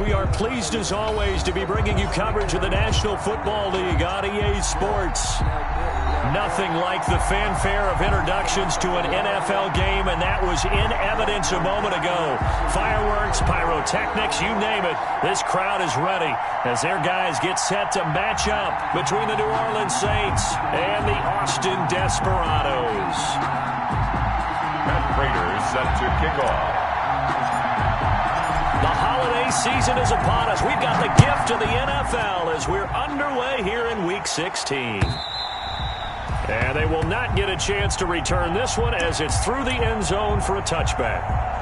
We are pleased as always to be bringing you coverage of the National Football League on EA Sports. Nothing like the fanfare of introductions to an NFL game, and that was in evidence a moment ago. Fireworks, pyrotechnics, you name it. This crowd is ready as their guys get set to match up between the New Orleans Saints and the Austin Desperados. Matt Prater set to kick off. The holiday season is upon us. We've got the gift of the NFL as we're underway here in Week 16. And they will not get a chance to return this one as it's through the end zone for a touchback.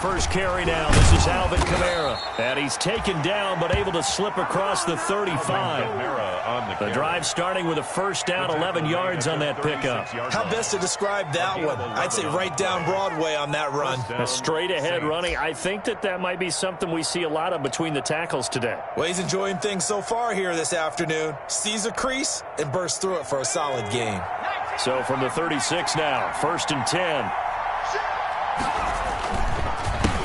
First carry now. This is Alvin Kamara. And he's taken down but able to slip across the 35. The drive starting with a first down, 11 yards on that pickup. How best to describe that one? I'd say right down Broadway on that run. A straight ahead running. I think that might be something we see a lot of between the tackles today. Well, he's enjoying things so far here this afternoon. Sees a crease and bursts through it for a solid gain. So from the 36 now, 1st and 10.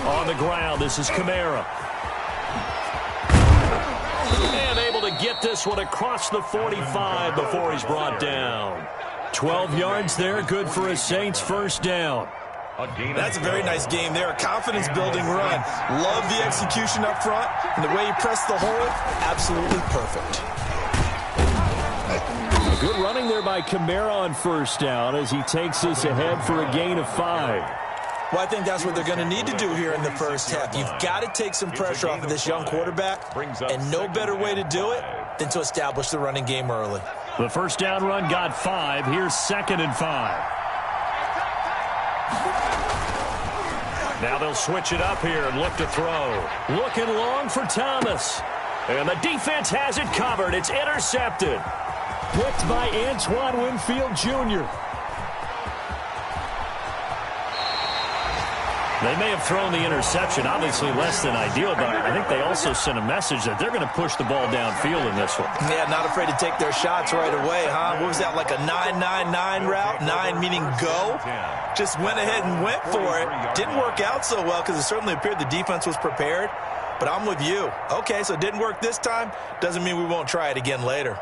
On the ground, this is Kamara. And able to get this one across the 45 before he's brought down. 12 yards there, good for a Saints first down. That's a very nice game there, a confidence-building run. Love the execution up front, and the way he pressed the hole, absolutely perfect. Good running there by Kamara on first down as he takes this ahead for a gain of 5. Well, I think that's what they're going to need to do here in the first half. You've got to take some pressure off of this young quarterback, and no better way to do it than to establish the running game early. The first down run got 5. Here's 2nd and 5. Now they'll switch it up here and look to throw. Looking long for Thomas. And the defense has it covered. It's intercepted. Picked by Antoine Winfield Jr. They may have thrown the interception, obviously less than ideal, but I think they also sent a message that they're going to push the ball downfield in this one. Yeah, not afraid to take their shots right away, huh? What was that, like a 9-9-9 route? 9 meaning go? Just went ahead and went for it. Didn't work out so well because it certainly appeared the defense was prepared, but I'm with you. Okay, so it didn't work this time. Doesn't mean we won't try it again later.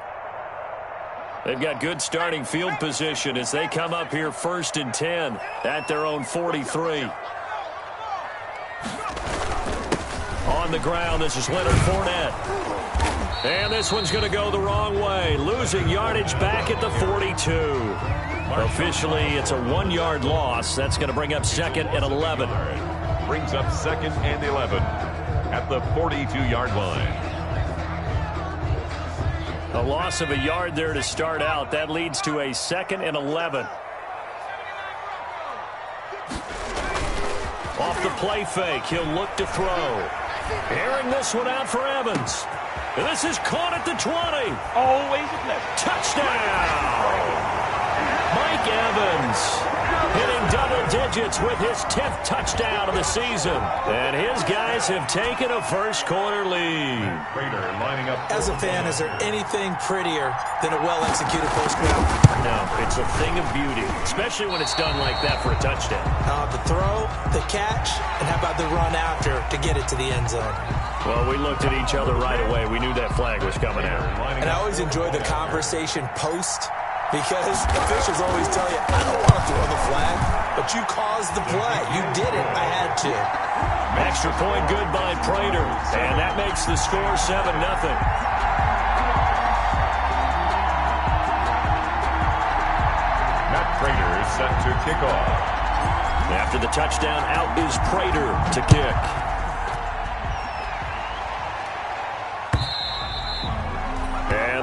They've got good starting field position as they come up here 1st and 10 at their own 43. On the ground, this is Leonard Fournette. And this one's going to go the wrong way. Losing yardage back at the 42. Officially, it's a 1-yard loss. That's going to bring up 2nd and 11. Brings up 2nd and 11 at the 42-yard line. A loss of a yard there to start out. That leads to a 2nd and 11. Off the play fake, he'll look to throw. Airing this one out for Evans. And this is caught at the 20. Always a pleasure. Touchdown! Mike Evans hitting double digits with his 10th touchdown of the season. And his guys have taken a first-quarter lead. As a fan, is there anything prettier than a well-executed first-round? No, it's a thing of beauty, especially when it's done like that for a touchdown. The throw, the catch, and how about the run after to get it to the end zone? Well, we looked at each other right away. We knew that flag was coming out. And I always enjoy the conversation post because officials always tell you, I don't want to throw the flag, but you caused the play. You did it. I had to. Extra point good by Prater, and that makes the score 7-0. Matt Prater is set to kick off. After the touchdown, out is Prater to kick.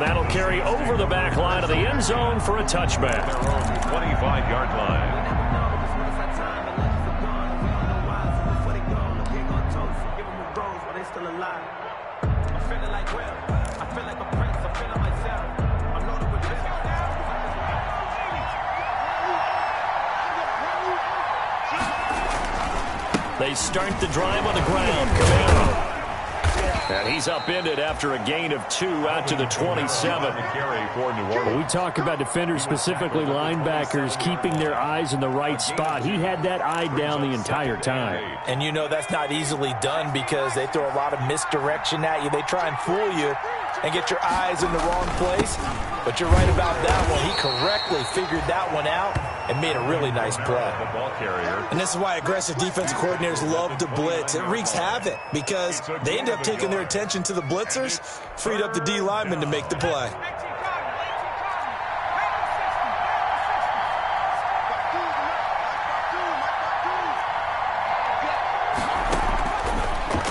that'll carry over the back line of the end zone for a touchback. 25-yard line. They start the drive on the ground. Camaro. And he's upended after a gain of 2 out to the 27. We talk about defenders, specifically linebackers, keeping their eyes in the right spot. He had that eye down the entire time. And you know that's not easily done because they throw a lot of misdirection at you. They try and fool you and get your eyes in the wrong place. But you're right about that one. He correctly figured that one out and made a really nice play. The ball carrier. And this is why aggressive defensive coordinators love to blitz. It wreaks havoc because they end up taking their attention to the blitzers, freed up the D lineman to make the play.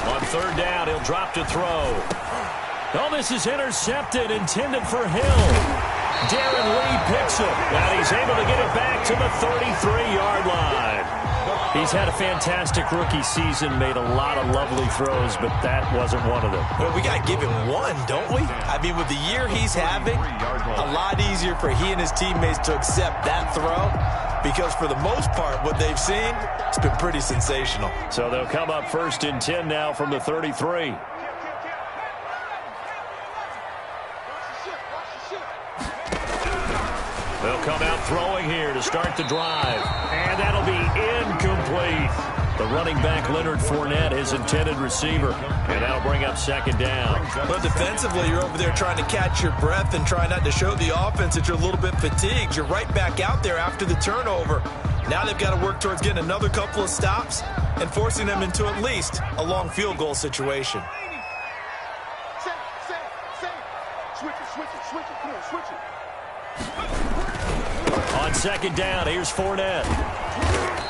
On third down, he'll drop to throw. Oh, this is intercepted, intended for Hill. Darren Lee picks him, and he's able to get it back to the 33-yard line. He's had a fantastic rookie season, made a lot of lovely throws, but that wasn't one of them. Well, we got to give him one, don't we? I mean, with the year he's having, a lot easier for he and his teammates to accept that throw because for the most part, what they've seen, it's been pretty sensational. So they'll come up 1st and 10 now from the 33. They'll come out throwing here to start the drive. And that'll be incomplete. The running back, Leonard Fournette, his intended receiver. And that'll bring up 2nd down. But defensively, you're over there trying to catch your breath and try not to show the offense that you're a little bit fatigued. You're right back out there after the turnover. Now they've got to work towards getting another couple of stops and forcing them into at least a long field goal situation. On 2nd down, here's Fournette.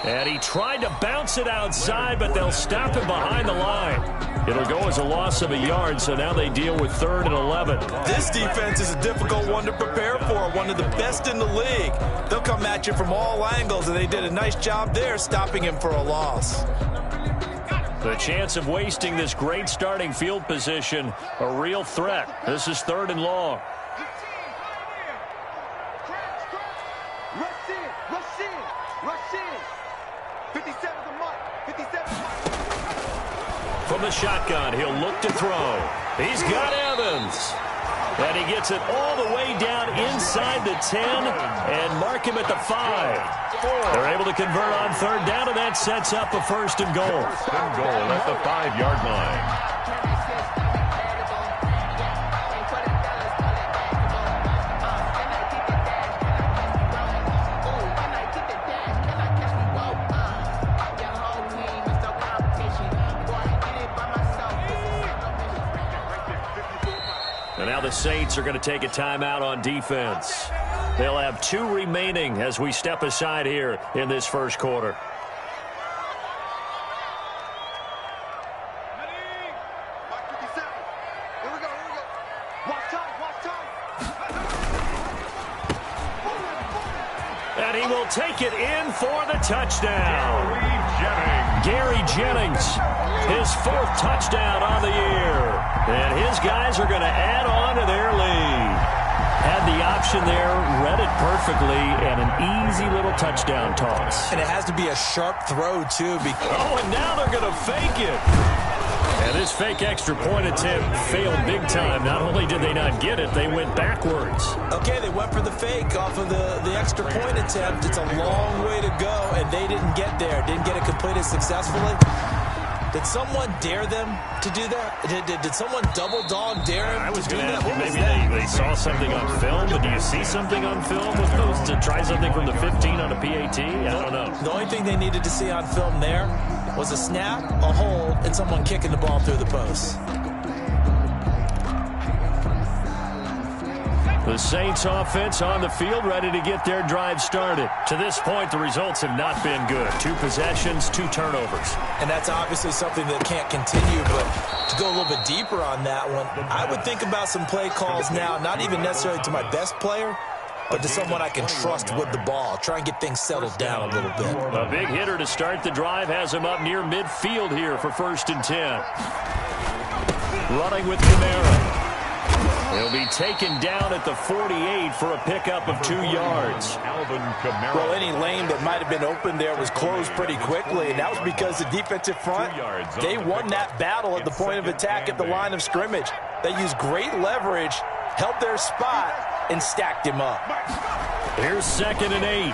And he tried to bounce it outside, but they'll stop him behind the line. It'll go as a loss of a yard, so now they deal with 3rd and 11. This defense is a difficult one to prepare for, one of the best in the league. They'll come at you from all angles, and they did a nice job there stopping him for a loss. The chance of wasting this great starting field position, a real threat. This is 3rd and long. From the shotgun, he'll look to throw. He's got Evans. And he gets it all the way down inside the 10 and mark him at the 5. They're able to convert on 3rd down, and that sets up a 1st and goal. 1st and goal at the 5-yard line. Now the Saints are going to take a timeout on defense. They'll have 2 remaining as we step aside here in this 1st quarter. And he will take it in for the touchdown. Gary Jennings, his 4th touchdown on the year. And his guys are going to add on to their lead. Had the option there, read it perfectly, and an easy little touchdown toss. And it has to be a sharp throw, too. Oh, and now they're going to fake it. And this fake extra point attempt failed big time. Not only did they not get it, they went backwards. Okay, they went for the fake off of the extra point attempt. It's a long way to go, and they didn't get there. Didn't get it completed successfully. Did someone dare them to do that? Did someone double dog dare him? I was going to ask, maybe they saw something on film, but do you see something on film with those to try something from the 15 on a PAT? I don't know. The only thing they needed to see on film there was a snap, a hold, and someone kicking the ball through the post. The Saints offense on the field, ready to get their drive started. To this point, the results have not been good. 2 possessions, 2 turnovers. And that's obviously something that can't continue, but to go a little bit deeper on that one, I would think about some play calls now, not even necessarily to my best player, but to someone I can trust with the ball. Try and get things settled down a little bit. A big hitter to start the drive has him up near midfield here for 1st and 10. Running with Kamara. He'll be taken down at the 48 for a pickup of 2 yards. Well, any lane that might have been open there was closed pretty quickly, and that was because the defensive front, they won that battle at the point of attack at the line of scrimmage. They used great leverage, held their spot, and stacked him up. Here's 2nd and 8.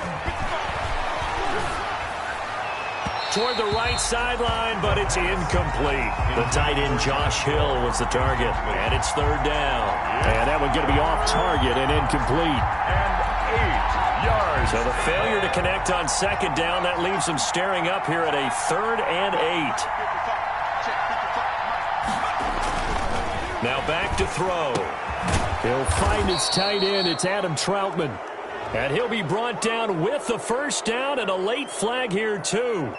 Toward the right sideline, but it's incomplete. The tight end Josh Hill was the target, and it's 3rd down. And that one going to be off target and incomplete. And 8 yards. So the failure to connect on 2nd down, that leaves them staring up here at a 3rd and 8. Now back to throw. He'll find his tight end. It's Adam Troutman. And he'll be brought down with the 1st down and a late flag here, too.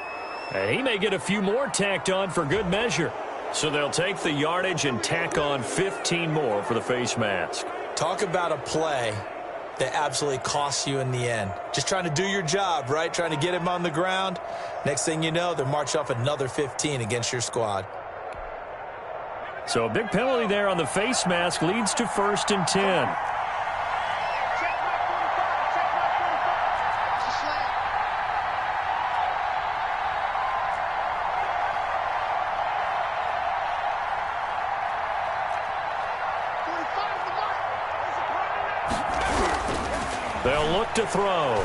And he may get a few more tacked on for good measure. So they'll take the yardage and tack on 15 more for the face mask. Talk about a play that absolutely costs you in the end. Just trying to do your job, right? Trying to get him on the ground. Next thing you know, they're marching off another 15 against your squad. So a big penalty there on the face mask leads to 1st and 10. They'll look to throw.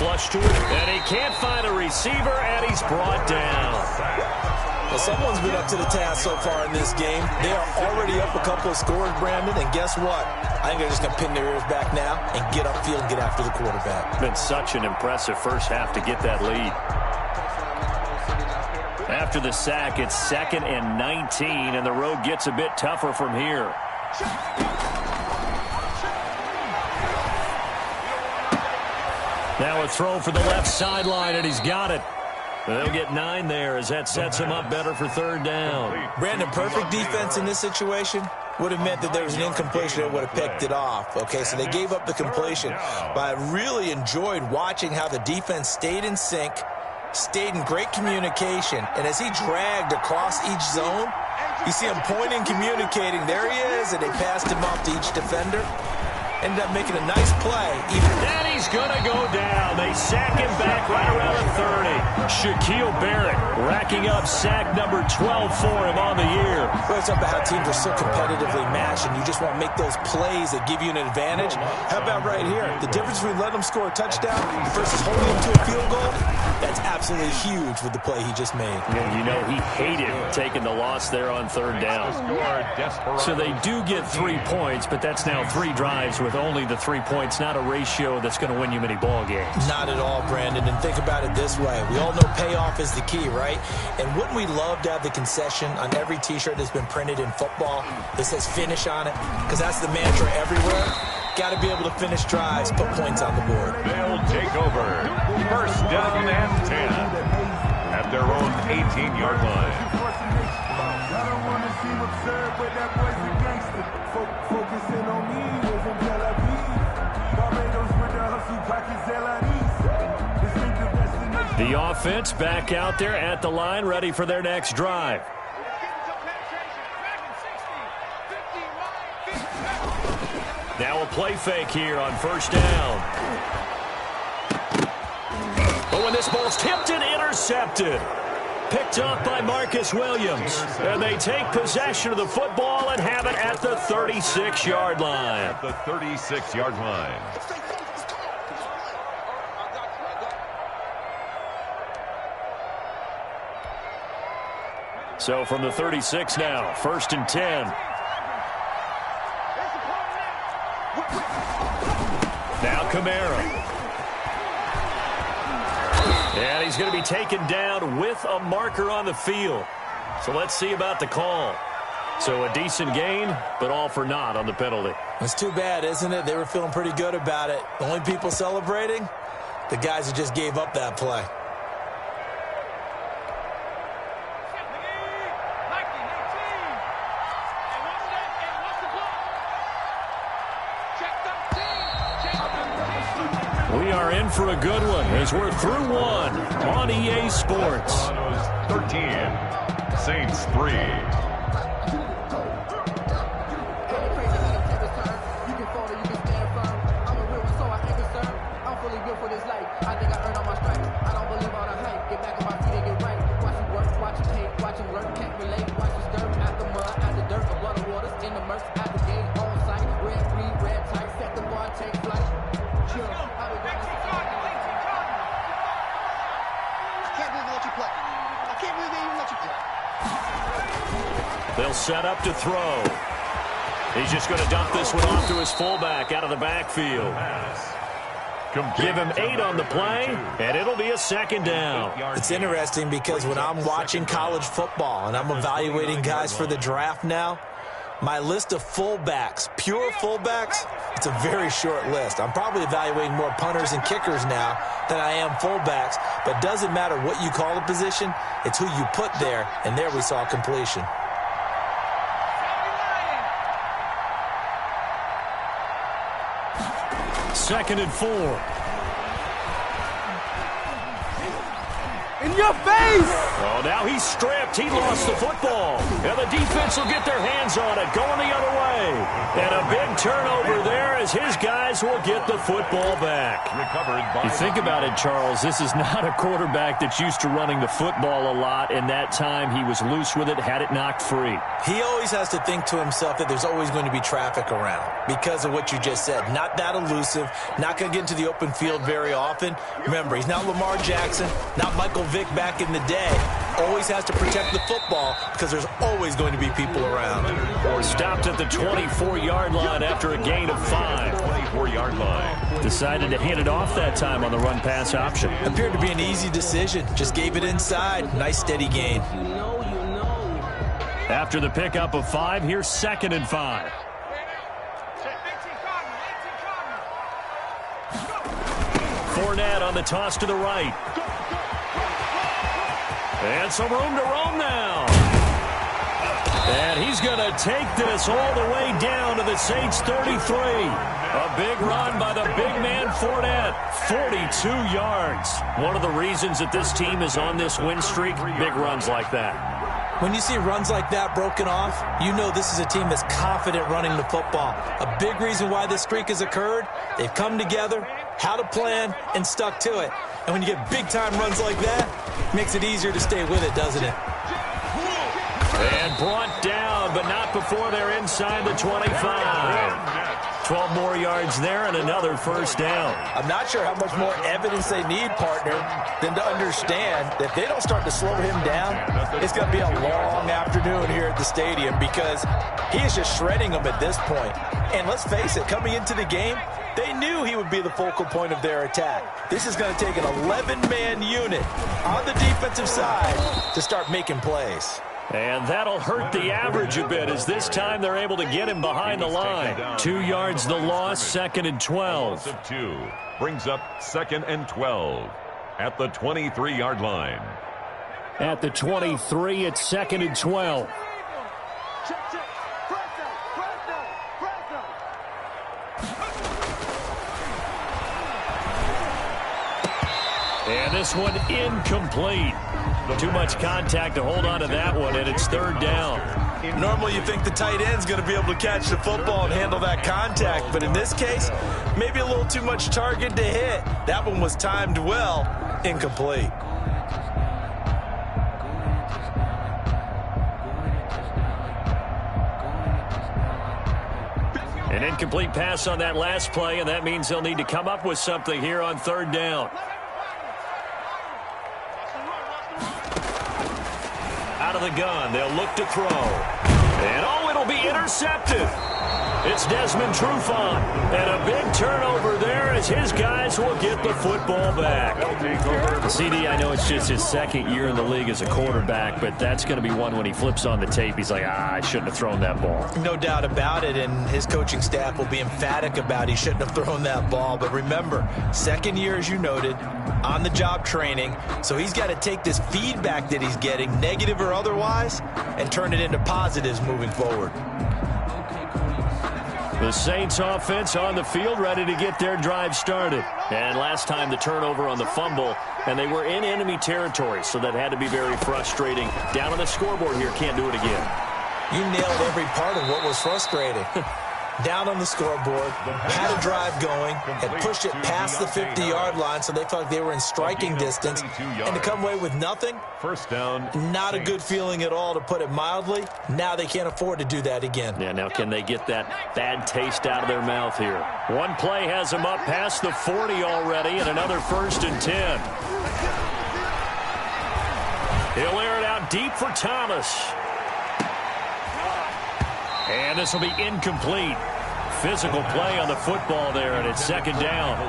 Flush to it, and he can't find a receiver, and he's brought down. Well, someone's been up to the task so far in this game. They are already up a couple of scores, Brandon, and guess what? I think they're just going to pin their ears back now and get upfield and get after the quarterback. Been such an impressive first half to get that lead. After the sack, it's 2nd and 19, and the road gets a bit tougher from here. Now a throw for the left sideline, and he's got it. They'll get 9 there as that sets him up better for 3rd down. Brandon, perfect defense in this situation would have meant that there was an incompletion that would have picked it off. Okay, so they gave up the completion. But I really enjoyed watching how the defense stayed in sync, stayed in great communication, and as he dragged across each zone, you see him pointing, communicating. There he is, and they passed him off to each defender. Ended up making a nice play. And he's going to go down. They sack him back right around the 30. Shaquille Barrett racking up sack number 12 for him on the year. Well, it's about how teams are so competitively matched, and you just want to make those plays that give you an advantage. How about right here? The difference between letting them score a touchdown versus holding them to a field goal, that's absolutely huge with the play he just made. Yeah, you know, he hated taking the loss there on 3rd down. So they do get 3 points, but that's now 3 drives with only the 3 points, not a ratio that's going to win you many ball games. Not at all, Brandon. And think about it this way. We all know payoff is the key, right? And wouldn't we love to have the concession on every T-shirt that's been printed in football that says finish on it? Because that's the mantra everywhere. Got to be able to finish drives, put points on the board. They'll take over. 1st down and 10 at their own 18-yard line. The offense back out there at the line, ready for their next drive. Now a play fake here on 1st down. But when this ball's tipped and intercepted. Picked up by Marcus Williams. And they take possession of the football and have it at the 36-yard line. At the 36-yard line. So from the 36 now, 1st and 10. Now Kamara. And he's going to be taken down with a marker on the field. So let's see about the call. So a decent gain, but all for naught on the penalty. It's too bad, isn't it? They were feeling pretty good about it. The only people celebrating, the guys who just gave up that play. We are in for a good one as we're through one on EA Sports. 13, Saints 3. They'll set up to throw. He's just going to dump this one off to his fullback out of the backfield. Give him 8 on the play, and it'll be a second down. It's interesting because when I'm watching college football and I'm evaluating guys for the draft now, my list of fullbacks, pure fullbacks, it's a very short list. I'm probably evaluating more punters and kickers now than I am fullbacks, but it doesn't matter what you call the position, it's who you put there, and there we saw completion. Second and 4. In your face! Oh, now he's stripped. He lost the football. And the defense will get their hands on it, going the other way. And a big turnover there as his guys will get the football back. You think about it, Charles, this is not a quarterback that's used to running the football a lot, and that time he was loose with it, had it knocked free. He always has to think to himself that there's always going to be traffic around because of what you just said. Not that elusive, not going to get into the open field very often. Remember, he's not Lamar Jackson, not Michael Vick back in the day. Always has to protect the football because there's always going to be people around. Stopped at the 24-yard line after a gain of 5. 24-yard line. Decided to hand it off that time on the run-pass option. Appeared to be an easy decision. Just gave it inside. Nice steady gain. After the pickup of 5, here's second and 5. Fournette on the toss to the right. And some room to roam now. And he's going to take this all the way down to the Saints 33. A big run by the big man Fournette. 42 yards. One of the reasons that this team is on this win streak, big runs like that. When you see runs like that broken off, you know this is a team that's confident running the football. A big reason why this streak has occurred, they've come together, had a plan, and stuck to it. And when you get big-time runs like that, it makes it easier to stay with it, doesn't it? And brought down, but not before they're inside the 25. 12 more yards there and another first down. I'm not sure how much more evidence they need, partner, than to understand that if they don't start to slow him down, it's going to be a long afternoon here at the stadium because he is just shredding them at this point. And let's face it, coming into the game, they knew he would be the focal point of their attack. This is going to take an 11-man unit on the defensive side to start making plays. And that'll hurt the average a bit as this time they're able to get him behind the line. 2 yards the loss, second and 12. 2 brings up second and 12 at the 23-yard line. At the 23, it's second and 12. And this one incomplete. Too much contact to hold on to that one, and it's third down. Normally you think the tight end's going to be able to catch the football and handle that contact, but in this case, maybe a little too much target to hit. That one was timed well, incomplete. An incomplete pass on that last play, and that means they'll need to come up with something here on third down. Out of the gun, they'll look to throw. And, oh, it'll be intercepted. It's Desmond Trufant. And a big turnover there as his guys will get the football back. CD, I know it's just his second year in the league as a quarterback, but that's going to be one when he flips on the tape. He's like, I shouldn't have thrown that ball. No doubt about it, and his coaching staff will be emphatic about he shouldn't have thrown that ball. But remember, second year, as you noted, on-the-job training, so he's got to take this feedback that he's getting, negative or otherwise, and turn it into positives moving forward. The Saints offense on the field, ready to get their drive started. And last time the turnover on the fumble, and they were in enemy territory, so that had to be very frustrating. Down on the scoreboard here, can't do it again. You nailed every part of what was frustrating. Down on the scoreboard, had a drive going, and pushed it past the 50-yard line, so they felt like they were in striking distance. And to come away with nothing, first down, not a good feeling at all, to put it mildly. Now they can't afford to do that again. Yeah, now can they get that bad taste out of their mouth here? One play has them up past the 40 already, and another 1st and 10. He'll air it out deep for Thomas. And this will be incomplete. Physical play on the football there, and it's 2nd down.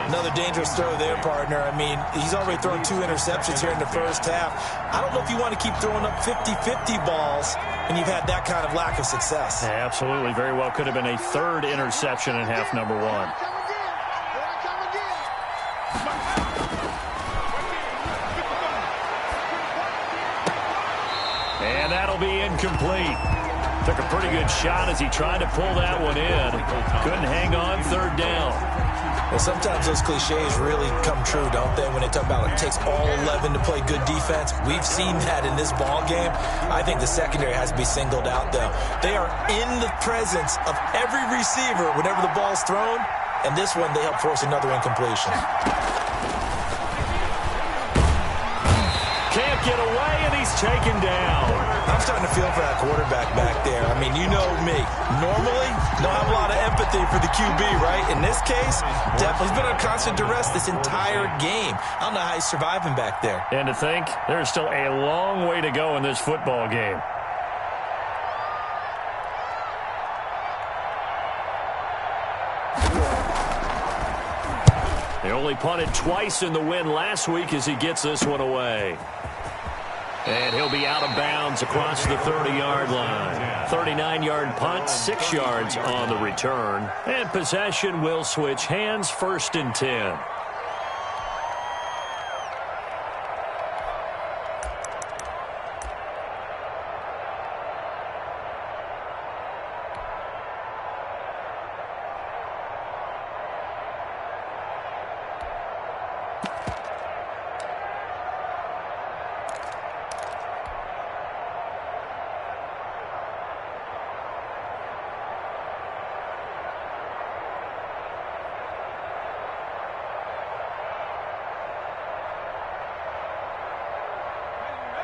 Another dangerous throw there, partner. I mean, he's already thrown 2 interceptions here in the first half. I don't know if you want to keep throwing up 50-50 balls when you've had that kind of lack of success. Yeah, absolutely. Very well could have been a 3rd interception in half number 1. And that'll be incomplete. Took a pretty good shot as he tried to pull that one in. Couldn't hang on, 3rd down. Well, sometimes those cliches really come true, don't they? When they talk about it takes all 11 to play good defense. We've seen that in this ball game. I think the secondary has to be singled out, though. They are in the presence of every receiver whenever the ball's thrown. And this one, they help force another incompletion. Can't get away, and he's taken down. I'm starting to feel for that quarterback back there. I mean, you know me. Normally, don't have a lot of empathy for the QB, right? In this case, definitely. He's been under constant duress this entire game. I don't know how he's surviving back there. And to think, there's still a long way to go in this football game. They only punted twice in the win last week as he gets this one away. And he'll be out of bounds across the 30-yard line. 39-yard punt, 6 yards on the return. And possession will switch hands, 1st and 10.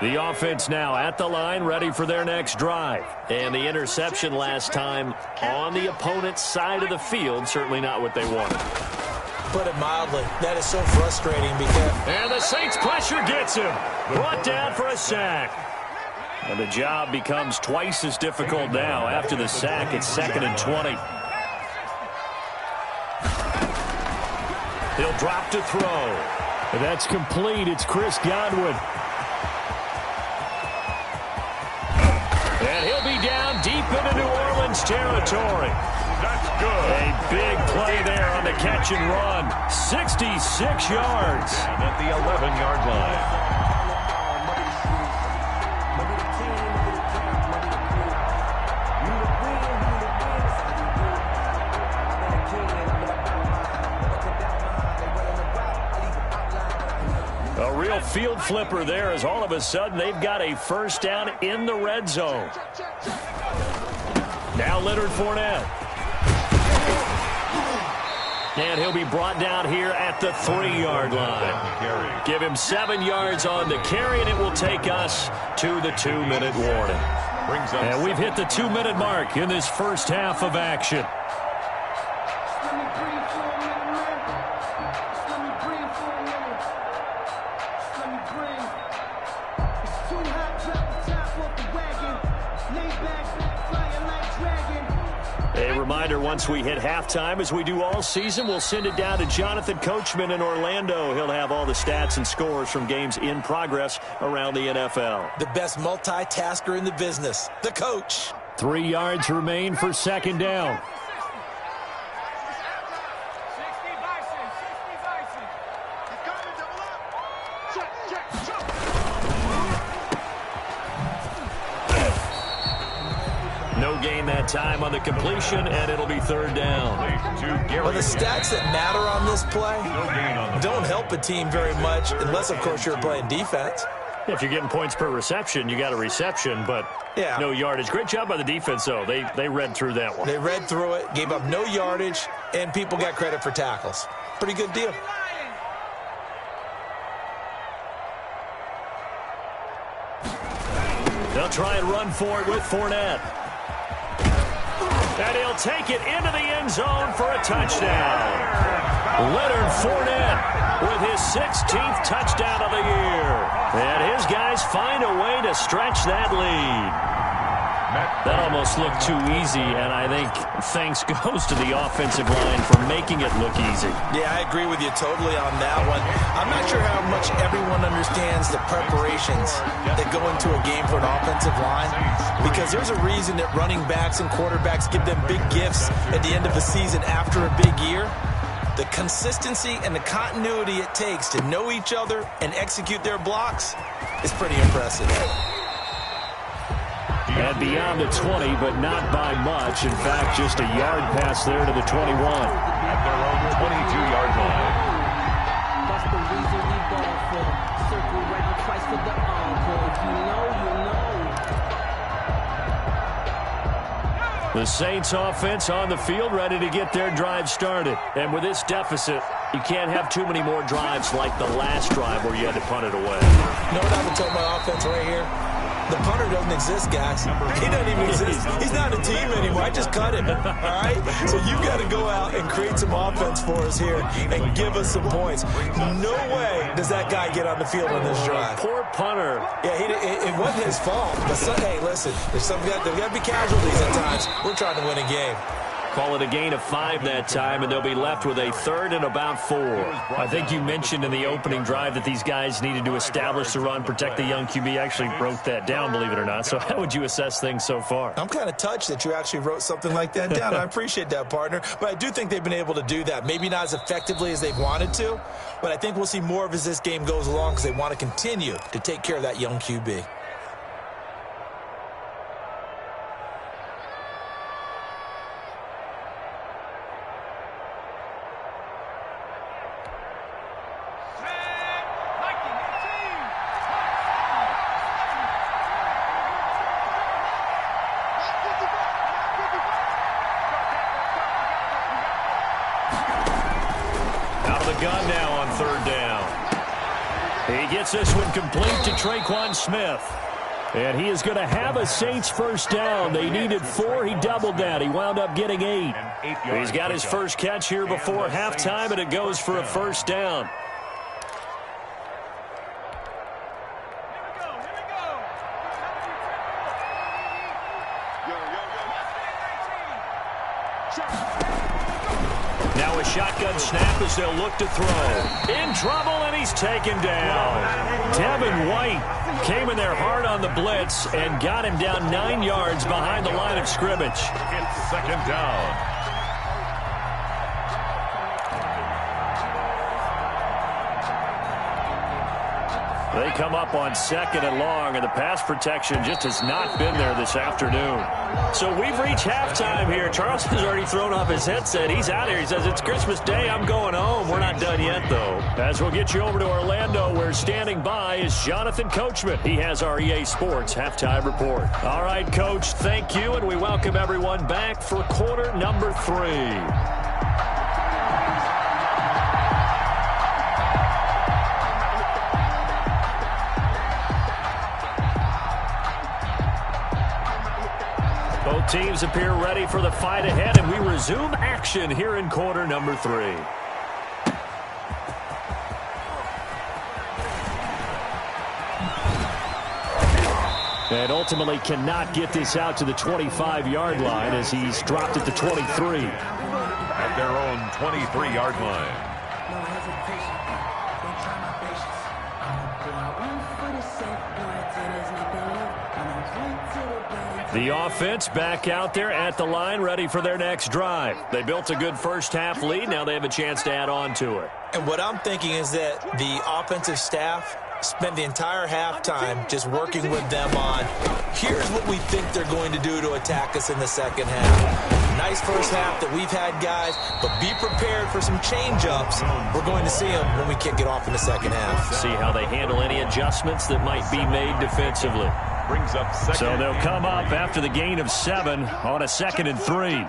The offense now at the line, ready for their next drive. And the interception last time on the opponent's side of the field, certainly not what they wanted. Put it mildly, that is so frustrating because... And the Saints pressure gets him. Brought down for a sack. And the job becomes twice as difficult now. After the sack, it's 2nd and 20. He'll drop to throw. That's complete. It's Chris Godwin. And he'll be down deep into New Orleans territory. That's good. A big play there on the catch and run. 66 yards. And at the 11-yard line. A real field flipper there as all of a sudden they've got a 1st down in the red zone. Now Leonard Fournette. And he'll be brought down here at the 3-yard line. Give him 7 yards on the carry, and it will take us to the 2-minute warning. And we've hit the 2-minute mark in this first half of action. reminder, once we hit halftime, as we do all season, we'll send it down to Jonathan Coachman in Orlando. He'll have all the stats and scores from games in progress around the NFL. The best multitasker in the business, the coach. 3 yards remain for second down. No gain that time on the completion, and it'll be third down. Well, the stats that matter on this play don't help a team very much, unless, of course, you're playing defense. If you're getting points per reception, you got a reception, but no yardage. Great job by the defense, though. They read through that one. They read through it, gave up no yardage, and people got credit for tackles. Pretty good deal. They'll try and run for it with Fournette. And he'll take it into the end zone for a touchdown. Leonard Fournette with his 16th touchdown of the year. And his guys find a way to stretch that lead. That almost looked too easy, and I think thanks goes to the offensive line for making it look easy. Yeah, I agree with you totally on that one. I'm not sure how much everyone understands the preparations that go into a game for an offensive line, because there's a reason that running backs and quarterbacks give them big gifts at the end of the season after a big year. The consistency and the continuity it takes to know each other and execute their blocks is pretty impressive. And beyond the 20, but not by much. In fact, just a yard pass there to the 21. At their own 22-yard line. That's the reason we ball for. Circle round twice for the encore. If you know, you know. The Saints offense on the field, ready to get their drive started. And with this deficit, you can't have too many more drives like the last drive where you had to punt it away. You know what I would tell my offense right here? The punter doesn't exist, guys. He doesn't even exist. He's not a team anymore. I just cut him, all right? So you got to go out and create some offense for us here and give us some points. No way does that guy get on the field on this drive. Poor punter. Yeah, it wasn't his fault. But hey, listen, there's got to be casualties at times. We're trying to win a game. Call it a gain of 5 that time, and they'll be left with a third and about 4. I think you mentioned in the opening drive that these guys needed to establish the run, protect the young QB. Actually wrote that down, believe it or not. So how would you assess things so far? I'm kind of touched that you actually wrote something like that down. I appreciate that, partner. But I do think they've been able to do that. Maybe not as effectively as they've wanted to, but I think we'll see more of as this game goes along because they want to continue to take care of that young QB. Gun now on third down. He gets this one complete to Traquan Smith. And he is going to have a Saints first down. They needed 4. He doubled that. He wound up getting 8. He's got his first catch here before halftime, and it goes for a first down. Now a shotgun snap as they'll look to throw. In trouble, and he's taken down. Devin White came in there hard on the blitz and got him down 9 yards behind the line of scrimmage. It's second down. They come up on 2nd and long, and the pass protection just has not been there this afternoon. So we've reached halftime here. Charles has already thrown off his headset. He's out here. He says, it's Christmas Day. I'm going home. We're not done yet, though. As we'll get you over to Orlando, where standing by is Jonathan Coachman. He has our EA Sports Halftime Report. All right, Coach, thank you, and we welcome everyone back for quarter number 3. Both teams appear ready for the fight ahead, and we resume action here in quarter number 3. And ultimately cannot get this out to the 25-yard line as he's dropped at the 23. At their own 23-yard line. The offense back out there at the line, ready for their next drive. They built a good first-half lead. Now they have a chance to add on to it. And what I'm thinking is that the offensive staff spent the entire halftime just working with them on, here's what we think they're going to do to attack us in the second half. Nice first half that we've had, guys, but be prepared for some change-ups. We're going to see them when we kick it off in the second half. See how they handle any adjustments that might be made defensively. Brings up second. So they'll come up after the gain of 7 on a 2nd and 3.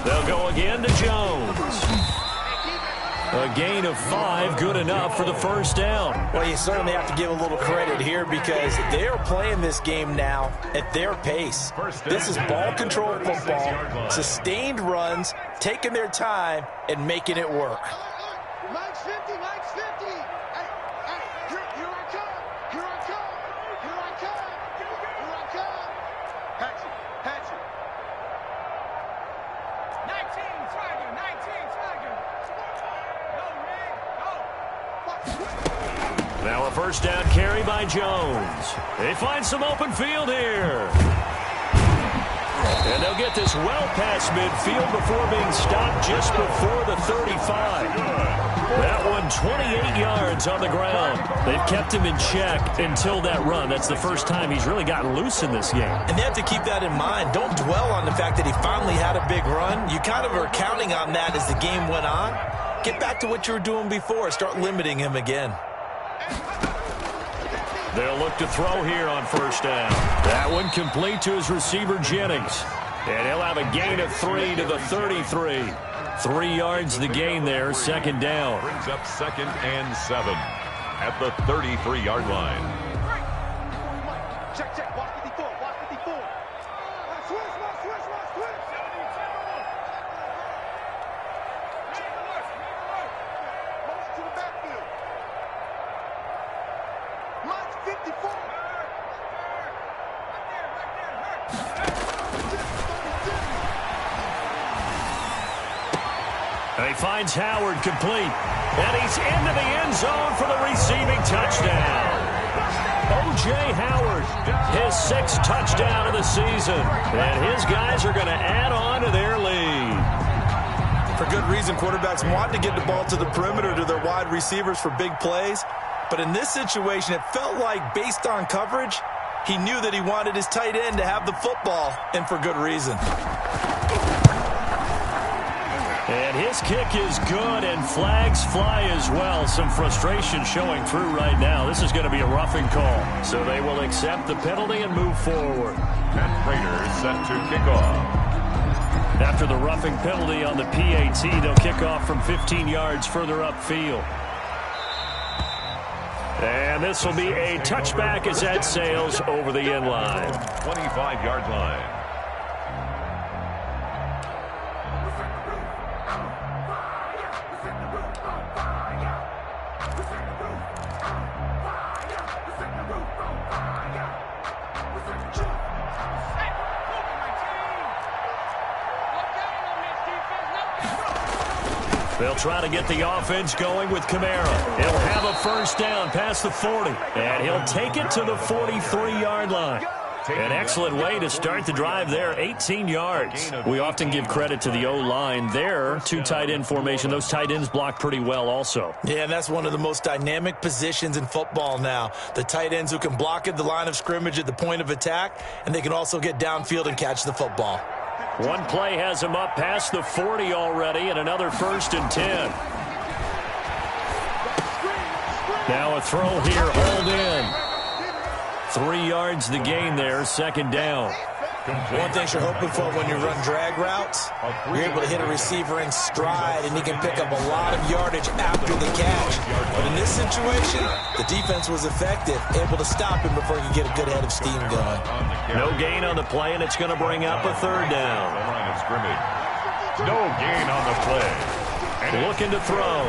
They'll go again to Jones. A gain of 5, good enough for the first down. Well, you certainly have to give a little credit here because they are playing this game now at their pace. This is ball control football, sustained runs, taking their time, and making it work. Mike's 50, Mike's 50. Hey, here I come. Here I come. Here I come. Here I come. Hatchet, hatchet. 19, Tiger, 19, Tiger. Now a first down carry by Jones. They find some open field here. And they'll get this well past midfield before being stopped just before the 35. That one 28 yards on the ground. They've kept him in check until that run. That's the first time he's really gotten loose in this game. And they have to keep that in mind. Don't dwell on the fact that he finally had a big run. You kind of are counting on that as the game went on. Get back to what you were doing before. Start limiting him again. They'll look to throw here on first down. That one complete to his receiver, Jennings. And he'll have a gain of 3 to the 33. 3 yards the gain there, second down. Brings up 2nd and 7 at the 33-yard line. Check, check. Watch 54. Watch 54. Switch. Motion to the backfield. Mike's 54. And he finds Howard complete. And he's into the end zone for the receiving touchdown. O.J. Howard, his 6th touchdown of the season. And his guys are going to add on to their lead. For good reason, quarterbacks want to get the ball to the perimeter to their wide receivers for big plays. But in this situation, it felt like based on coverage, he knew that he wanted his tight end to have the football, and for good reason. And his kick is good, and flags fly as well. Some frustration showing through right now. This is going to be a roughing call. So they will accept the penalty and move forward. And Raiders set to kick off. After the roughing penalty on the PAT, they'll kick off from 15 yards further upfield. And this will be a touchback as that sails over the end line. 25-yard line. They'll try to get the offense going with Kamara. He'll have a first down past the 40. And he'll take it to the 43-yard line. An excellent way to start the drive there, 18 yards. We often give credit to the O-line there. 2 tight end formation. Those tight ends block pretty well also. Yeah, and that's one of the most dynamic positions in football now. The tight ends who can block at the line of scrimmage at the point of attack, and they can also get downfield and catch the football. One play has him up past the 40 already, and another 1st and 10. Now a throw here, hold in. 3 yards the gain there, second down. One thing you're hoping for when you run drag routes, you're able to hit a receiver in stride, and he can pick up a lot of yardage after the catch. But in this situation, the defense was effective, able to stop him before he could get a good head of steam going. No gain on the play, and it's going to bring up a 3rd down. The line of scrimmage. No gain on the play. And looking to throw.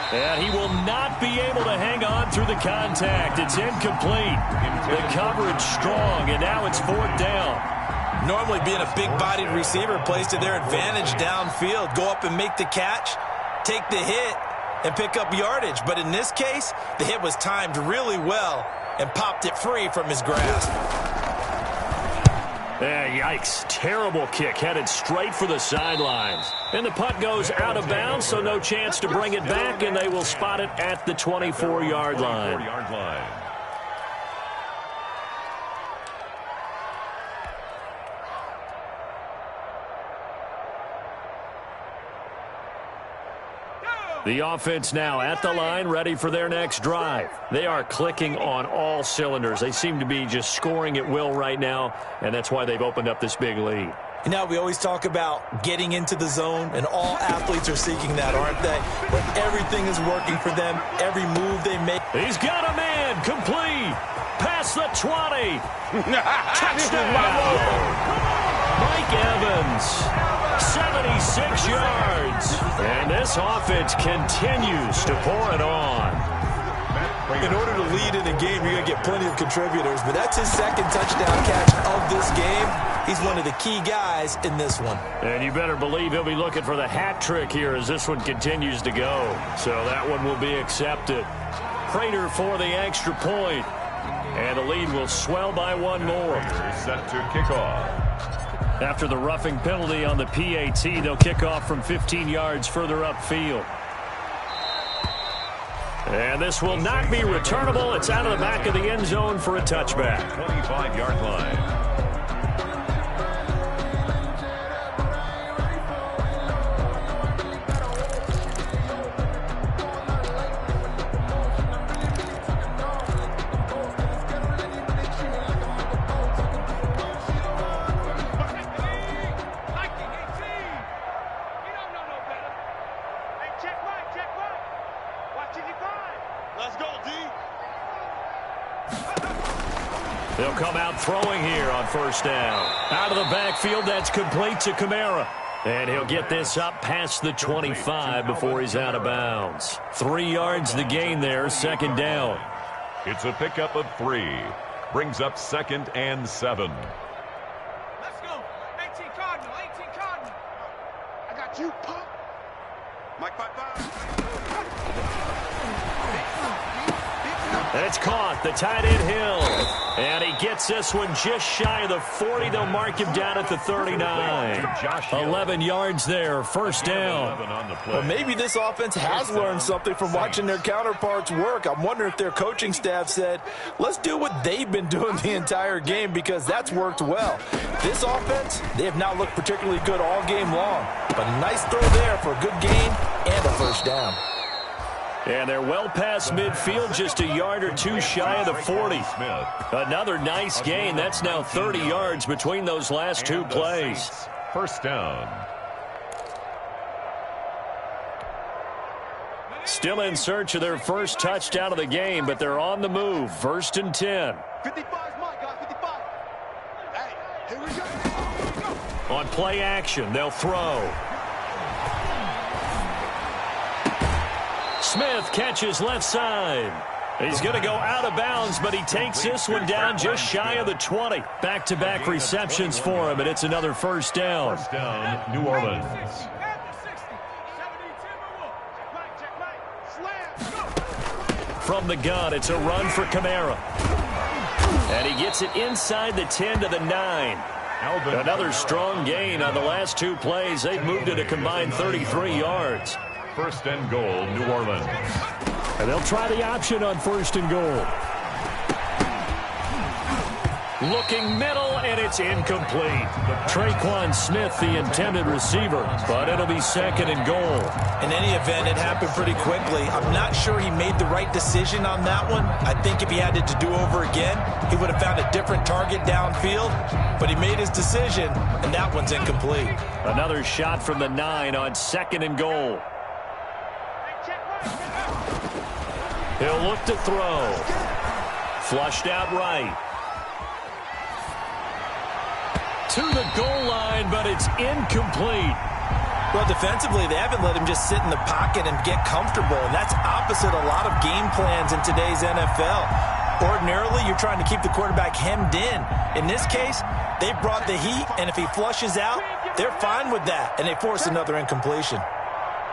And he will not be able to hang on through the contact. It's incomplete. The coverage strong, and now it's 4th down. Normally being a big-bodied receiver plays to their advantage downfield. Go up and make the catch, take the hit, and pick up yardage. But in this case, the hit was timed really well and popped it free from his grasp. Yikes. Terrible kick headed straight for the sidelines. And the punt goes out of bounds, so no chance to bring it back, and they will spot it at the 24-yard line. The offense now at the line, ready for their next drive. They are clicking on all cylinders. They seem to be just scoring at will right now, and that's why they've opened up this big lead. You know, we always talk about getting into the zone, and all athletes are seeking that, aren't they? But everything is working for them, every move they make. He's got a man, complete, past the 20. Touchdown! Mike Evans, 76 yards. And this offense continues to pour it on. In order to lead in a game, you're going to get plenty of contributors, but that's his second touchdown catch of this game. He's one of the key guys in this one. And you better believe he'll be looking for the hat trick here as this one continues to go. So that one will be accepted. Prater for the extra point. And the lead will swell by one more. Set to kick off. After the roughing penalty on the PAT, they'll kick off from 15 yards further upfield. And this will not be returnable. It's out of the back of the end zone for a touchback. 25-yard line. They'll come out throwing here on first down. Out of the backfield, that's complete to Kamara. And he'll get this up past the 25 before he's out of bounds. 3 yards the gain there, second down. It's a pickup of 3. Brings up 2nd and 7. Let's go. 18 Cardinal, 18 Cardinal. I got you, punk. Mike 5-5. It's caught, the tight end Hill. And he gets this one just shy of the 40. They'll mark him down at the 39. 11 yards there, first down. Well, maybe this offense has learned something from watching their counterparts work. I'm wondering if their coaching staff said, let's do what they've been doing the entire game, because that's worked well. This offense, they have not looked particularly good all game long. But a nice throw there for a good gain and a first down. And they're well past midfield, just a yard or two shy of the 40. Another nice gain. That's now 30 yards between those last two plays. First down. Still in search of their first touchdown of the game, but they're on the move. 1st and 10. 55's Mike, guys, 55. Hey, here we go. On play action, they'll throw. Smith catches left side. He's going to go out of bounds, but he takes this one down just shy of the 20. Back-to-back receptions for him, and it's another first down. First down, New Orleans. From the gun, it's a run for Kamara. And he gets it inside the 10 to the 9. Another strong gain on the last two plays. They've moved it a combined 33 yards. 1st and goal, New Orleans. And they'll try the option on 1st and goal. Looking middle, and it's incomplete. Traquan Smith, the intended receiver, but it'll be 2nd and goal. In any event, it happened pretty quickly. I'm not sure he made the right decision on that one. I think if he had it to do over again, he would have found a different target downfield, but he made his decision, and that one's incomplete. Another shot from the 9 on 2nd and goal. He'll look to throw. Flushed out right. to the goal line, but it's incomplete. Well, defensively, they haven't let him just sit in the pocket and get comfortable, and that's opposite a lot of game plans in today's NFL. Ordinarily, you're trying to keep the quarterback hemmed in. In this case, they brought the heat, and if he flushes out, they're fine with that, and they force another incompletion.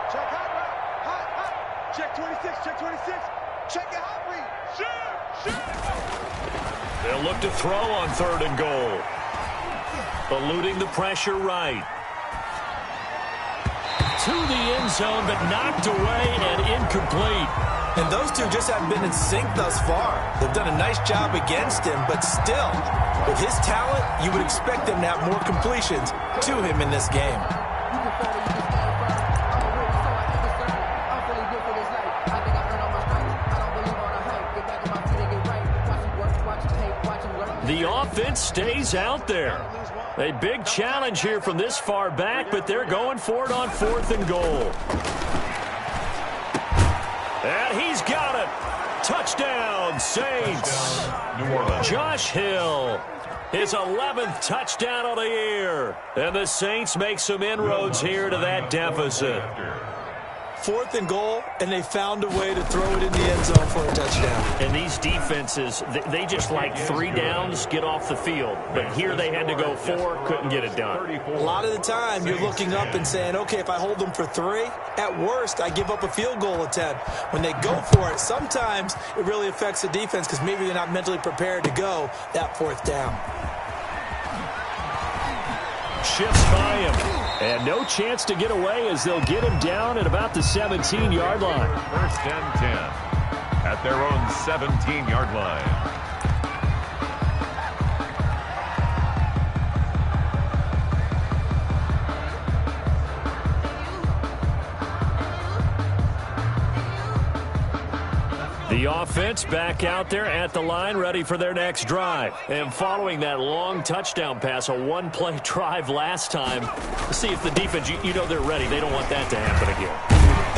Check hot. Check 26. Check 26. Check your hot read. Shoot. They'll look to throw on 3rd and goal. Eluding the pressure right. To the end zone, but knocked away and incomplete. And those two just haven't been in sync thus far. They've done a nice job against him, but still, with his talent, you would expect them to have more completions to him in this game. The offense stays out there. A big challenge here from this far back, but they're going for it on 4th and goal. And he's got it. Touchdown, Saints. New Orleans. Josh Hill, his 11th touchdown of the year. And the Saints make some inroads here to that deficit. 4th and goal, and they found a way to throw it in the end zone for a touchdown. And these defenses, they just like 3 downs, get off the field. But here they had to go 4, couldn't get it done. A lot of the time, you're looking up and saying, okay, if I hold them for 3, at worst, I give up a field goal attempt. When they go for it, sometimes it really affects the defense because maybe they're not mentally prepared to go that 4th down. Shifts by him. And no chance to get away as they'll get him down at about the 17-yard line. 1st and 10 at their own 17-yard line. The offense back out there at the line, ready for their next drive. And following that long touchdown pass, a one-play drive last time, see if the defense, you know they're ready. They don't want that to happen again.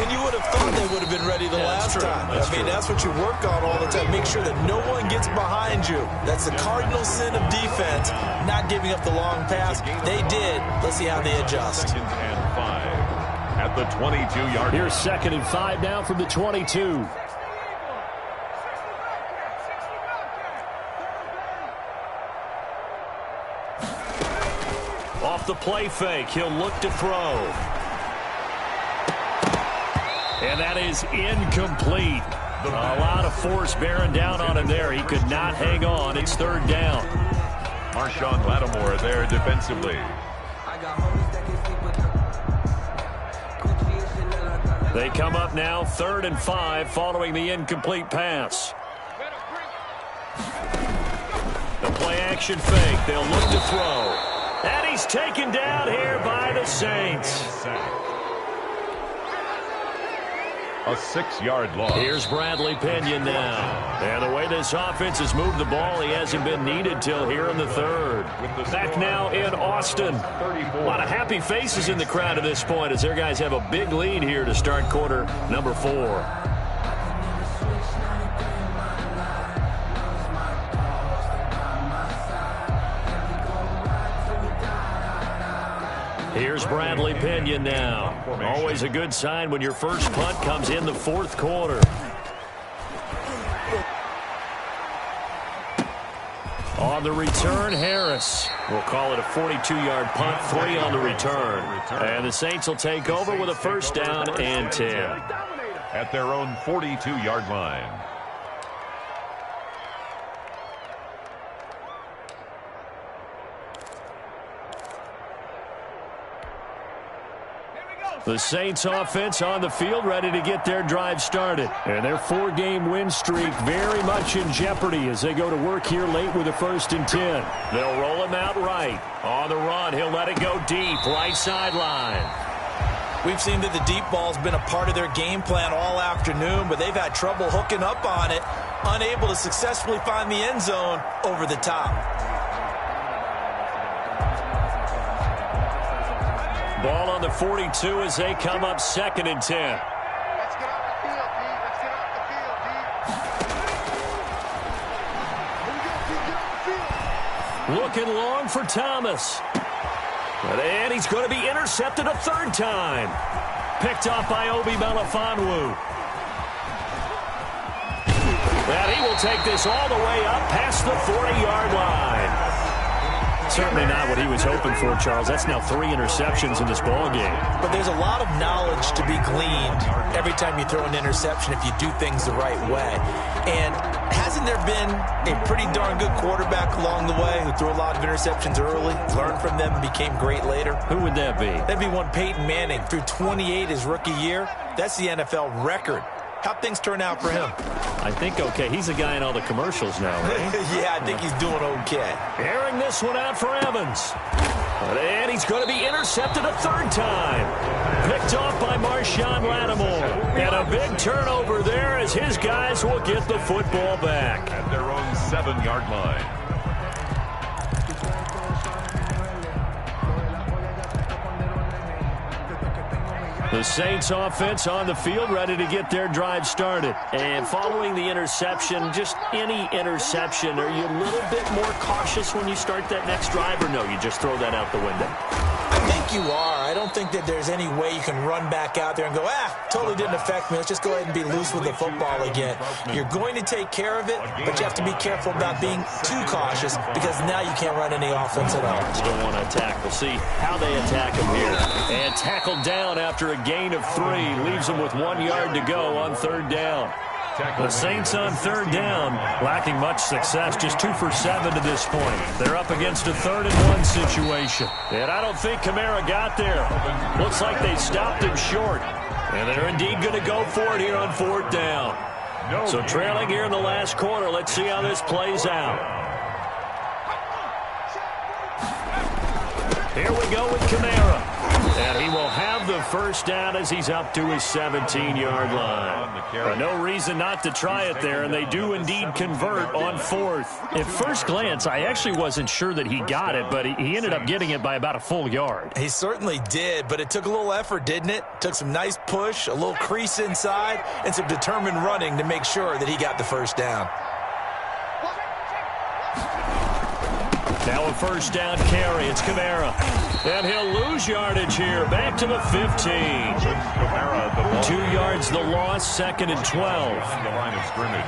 And you would have thought they would have been ready the last time. That's what you work on all the time. Make sure that no one gets behind you. That's the cardinal sin of defense, not giving up the long pass. They did. Let's see how they adjust. 2nd and 5 at the 22-yard line. Here's 2nd and 5 now from the 22. Off the play fake, he'll look to throw. And that is incomplete. A lot of force bearing down on him there. He could not hang on. It's 3rd down. Marshawn Lattimore there defensively. They come up now 3rd and 5 following the incomplete pass. The play action fake. They'll look to throw. And he's taken down here by the Saints. A 6-yard loss. Here's Bradley Pinion now. And the way this offense has moved the ball, he hasn't been needed till here in the 3rd. Back now in Austin. A lot of happy faces in the crowd at this point as their guys have a big lead here to start quarter number 4. Here's Bradley Pinion now. Always a good sign when your first punt comes in the 4th quarter. On the return, Harris. We'll call it a 42-yard punt, 3 on the return. And the Saints will take over with a 1st down and 10. At their own 42-yard line. The Saints offense on the field ready to get their drive started. And their 4-game win streak very much in jeopardy as they go to work here late with a 1st and 10. They'll roll him out right. On the run, he'll let it go deep, right sideline. We've seen that the deep ball's been a part of their game plan all afternoon, but they've had trouble hooking up on it, unable to successfully find the end zone over the top. Ball on the 42 as they come up 2nd and 10. Let's get off the field, D. Let's get off the field, D. Here we go, D. Get off the field. Looking long for Thomas. And he's going to be intercepted a third time. Picked off by Obi Melifonwu. And he will take this all the way up past the 40-yard line. Certainly not what he was hoping for, Charles. That's now 3 interceptions in this ball game. But there's a lot of knowledge to be gleaned every time you throw an interception if you do things the right way. And hasn't there been a pretty darn good quarterback along the way who threw a lot of interceptions early, learned from them, and became great later? Who would that be? That'd be one Peyton Manning. Threw 28 his rookie year. That's the NFL record. How'd things turn out for him? I think okay. He's a guy in all the commercials now, right? Yeah, I think he's doing okay. Airing this one out for Evans. And he's going to be intercepted a third time. Picked off by Marshawn Lattimore. And a big turnover there as his guys will get the football back. At their own 7-yard line. The Saints offense on the field, ready to get their drive started. And following the interception, just any interception, are you a little bit more cautious when you start that next drive, or no, you just throw that out the window? I think you are. I don't think that there's any way you can run back out there and go, totally didn't affect me. Let's just go ahead and be loose with the football again. You're going to take care of it, but you have to be careful about being too cautious because now you can't run any offense at all. Still want to attack. We'll see how they attack him here. And tackled down after a gain of 3. Leaves him with 1 yard to go on third down. The Saints on third down, lacking much success, just 2 for 7 to this point. They're up against a 3rd and 1 situation. And I don't think Kamara got there. Looks like they stopped him short. And they're indeed going to go for it here on 4th down. So trailing here in the last quarter, let's see how this plays out. Here we go with Kamara. And he will have the first down as he's up to his 17-yard line. No reason not to try it there, and they do indeed convert on 4th. At first glance, I actually wasn't sure that he got it, but he ended up getting it by about a full yard. He certainly did, but it took a little effort, didn't it? Took some nice push, a little crease inside, and some determined running to make sure that he got the first down. Now a first down carry. It's Kamara. And he'll lose yardage here. Back to the 15. 2 yards the loss, 2nd and 12. On the line of scrimmage.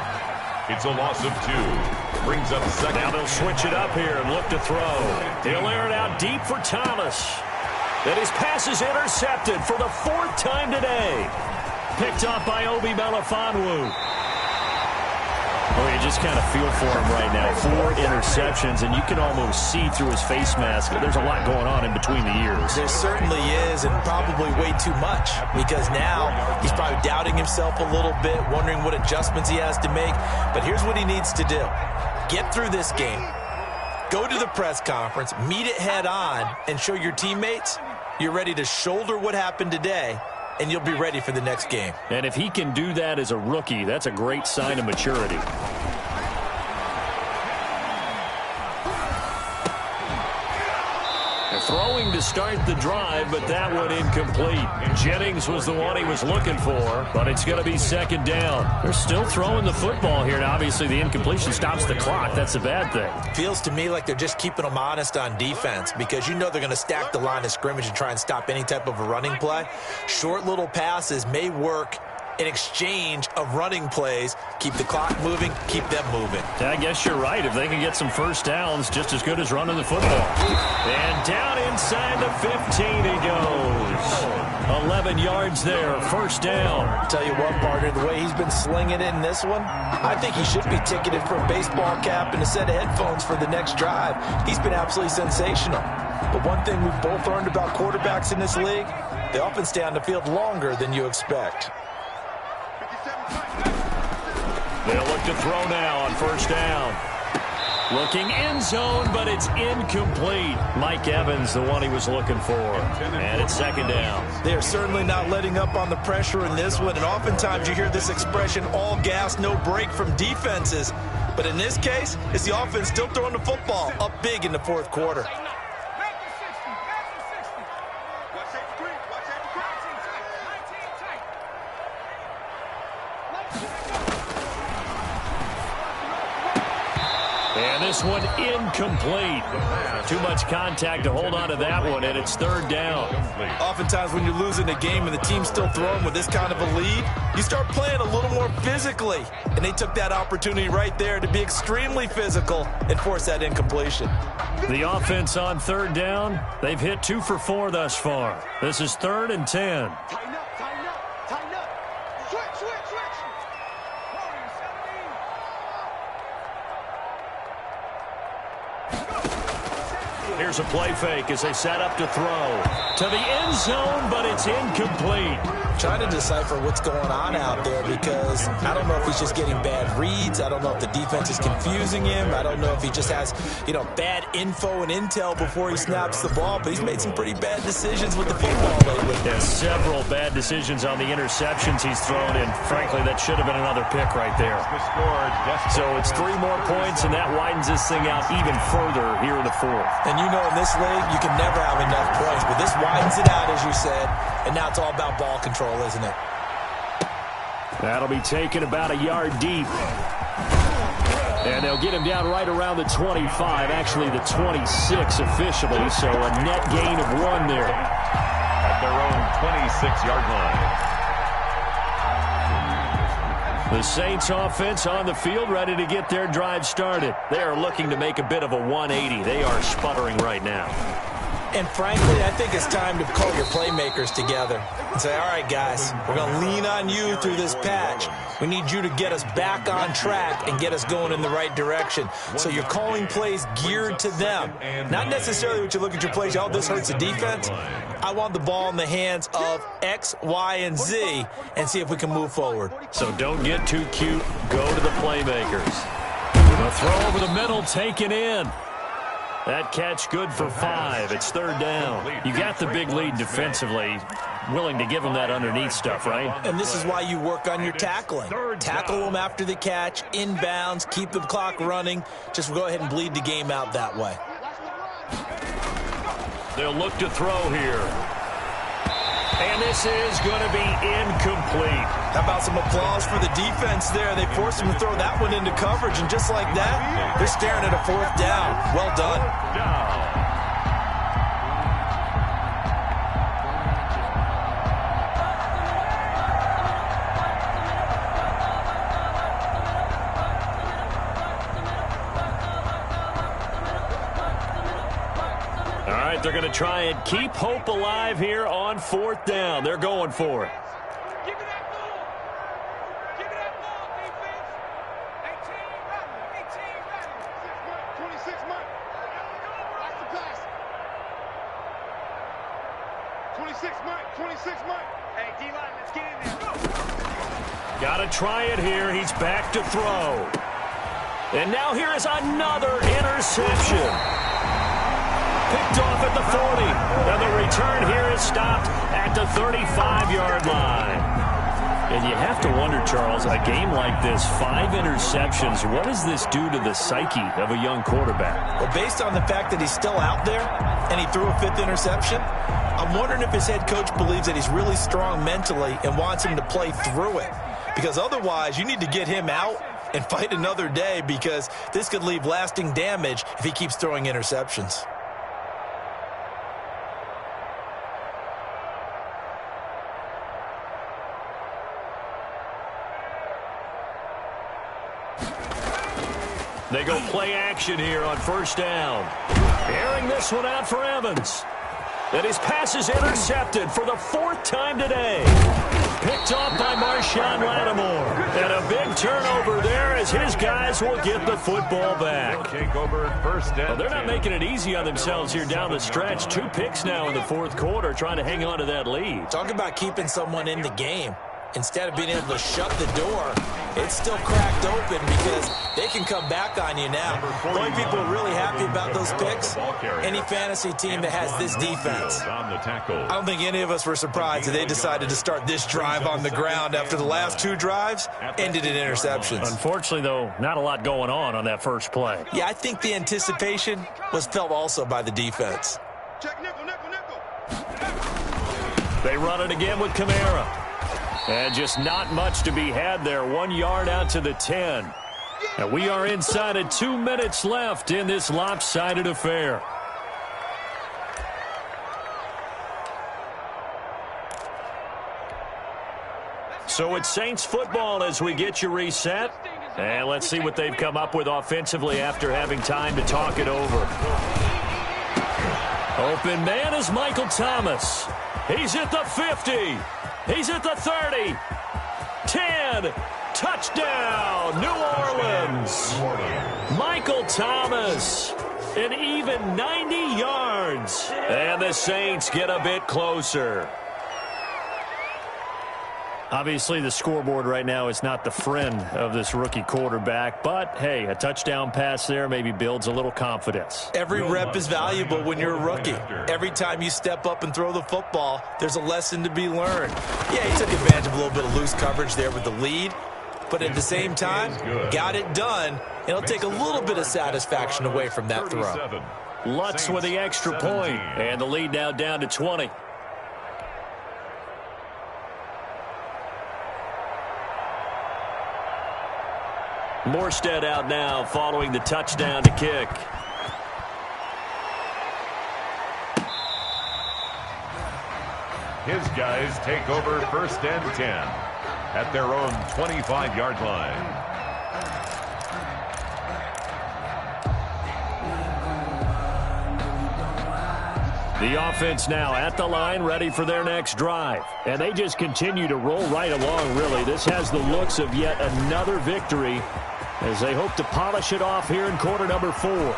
It's a loss of 2. Brings up 2nd. Now they'll switch it up here and look to throw. He'll air it out deep for Thomas. And his pass is intercepted for the 4th time today. Picked off by Obi Melifonwu. Oh, you just kind of feel for him right now. 4 interceptions, and you can almost see through his face mask. There's a lot going on in between the ears. There certainly is, and probably way too much, because now he's probably doubting himself a little bit, wondering what adjustments he has to make. But here's what he needs to do. Get through this game. Go to the press conference, meet it head on, and show your teammates you're ready to shoulder what happened today, and you'll be ready for the next game. And if he can do that as a rookie, that's a great sign of maturity. Throwing to start the drive, but that one incomplete. Jennings was the one he was looking for, but it's going to be 2nd down. They're still throwing the football here, and obviously the incompletion stops the clock. That's a bad thing. Feels to me like they're just keeping them honest on defense because you know they're going to stack the line of scrimmage and try and stop any type of a running play. Short little passes may work in exchange of running plays. Keep the clock moving, keep them moving. I guess you're right. If they can get some first downs, just as good as running the football. And down inside the 15 he goes. 11 yards there, 1st down. Tell you what, partner, the way he's been slinging it in this one, I think he should be ticketed for a baseball cap and a set of headphones for the next drive. He's been absolutely sensational. But one thing we've both learned about quarterbacks in this league, they often stay on the field longer than you expect. They'll look to throw now on 1st down. Looking end zone, but it's incomplete. Mike Evans, the one he was looking for. And it's 2nd down. They are certainly not letting up on the pressure in this one. And oftentimes you hear this expression, all gas, no break from defenses. But in this case, it's the offense still throwing the football up big in the 4th quarter. And This one incomplete. Too much contact to hold on to that one, and it's third down. Oftentimes when you're losing a game and the team's still throwing with this kind of a lead, you start playing a little more physically. And they took that opportunity right there to be extremely physical and force that incompletion. The offense on third down, they've hit 2 for 4 thus far. This is 3rd and 10. Tighten up, tighten up, tighten up. Switch, switch, switch. Here's a play fake as they set up to throw. To the end zone, but it's incomplete. Trying to decipher what's going on out there because I don't know if he's just getting bad reads. I don't know if the defense is confusing him. I don't know if he just has, bad info and intel before he snaps the ball. But he's made some pretty bad decisions with the football lately. Yeah, several bad decisions on the interceptions he's thrown, and frankly, that should have been another pick right there. So it's 3 more points, and that widens this thing out even further here in the 4th. And in this league, you can never have enough points. But this widens it out, as you said. And now it's all about ball control, isn't it? That'll be taken about a yard deep. And they'll get him down right around the 25, actually the 26 officially. So a net gain of 1 there. At their own 26-yard line. The Saints offense on the field, ready to get their drive started. They are looking to make a bit of a 180. They are sputtering right now. And frankly, I think it's time to call your playmakers together and say, all right, guys, we're going to lean on you through this patch. We need you to get us back on track and get us going in the right direction. So you're calling plays geared to them. Not necessarily what you look at your plays, oh, this hurts the defense. I want the ball in the hands of X, Y, and Z and see if we can move forward. So don't get too cute. Go to the playmakers. The throw over the middle taken in. That catch good for 5. It's 3rd down. You got the big lead defensively. Willing to give them that underneath stuff, right? And this is why you work on your tackling. Tackle them after the catch, inbounds, keep the clock running. Just go ahead and bleed the game out that way. They'll look to throw here. And this is going to be incomplete. How about some applause for the defense there? They forced him to throw that one into coverage, and just like that, they're staring at a 4th down. Well done. All right, they're going to try and keep hope alive here on 4th down. They're going for it. Give me that ball. Give me that ball, defense. 18 running. 26 months. Watch the pass. 26 months. Hey, D-line, let's get in there. Got to try it here. He's back to throw. And now here is another interception. Picked off at the 40. And the return here is stopped at the 35-yard line. And you have to wonder, Charles, a game like this, 5 interceptions, what does this do to the psyche of a young quarterback? Well, based on the fact that he's still out there and he threw a 5th interception, I'm wondering if his head coach believes that he's really strong mentally and wants him to play through it. Because otherwise, you need to get him out and fight another day, because this could leave lasting damage if he keeps throwing interceptions. They go play action here on 1st down. Airing this one out for Evans. And his pass is intercepted for the 4th time today. Picked off by Marshawn Lattimore. And a big turnover there as his guys will get the football back. Well, they're not making it easy on themselves here down the stretch. 2 picks now in the 4th quarter, trying to hang on to that lead. Talk about keeping someone in the game. Instead of being able to shut the door, it's still cracked open because they can come back on you now. The only people really happy about those picks, any fantasy team that has this defense. I don't think any of us were surprised that they decided to start this drive on the ground after the last 2 drives ended in interceptions. Unfortunately, though, not a lot going on that first play. Yeah, I think the anticipation was felt also by the defense. Check nickel. They run it again with Kamara. And just not much to be had there. 1 yard out to the 10. And we are inside of 2 minutes left in this lopsided affair. So it's Saints football as we get you reset. And let's see what they've come up with offensively after having time to talk it over. Open man is Michael Thomas. He's at the 50. He's at the 30. 10. Touchdown, New Orleans. Michael Thomas. An even 90 yards. And the Saints get a bit closer. Obviously, the scoreboard right now is not the friend of this rookie quarterback. But, hey, a touchdown pass there maybe builds a little confidence. Every rep is valuable when you're a rookie. Every time you step up and throw the football, there's a lesson to be learned. Yeah, he took advantage of a little bit of loose coverage there with the lead. But at the same time, got it done. It'll take a little bit of satisfaction away from that throw. Lutz with the extra point. And the lead now down to 20. Morstead out now following the touchdown to kick. His guys take over 1st and 10 at their own 25-yard line. The offense now at the line, ready for their next drive. And they just continue to roll right along, really. This has the looks of yet another victory as they hope to polish it off here in quarter number 4. And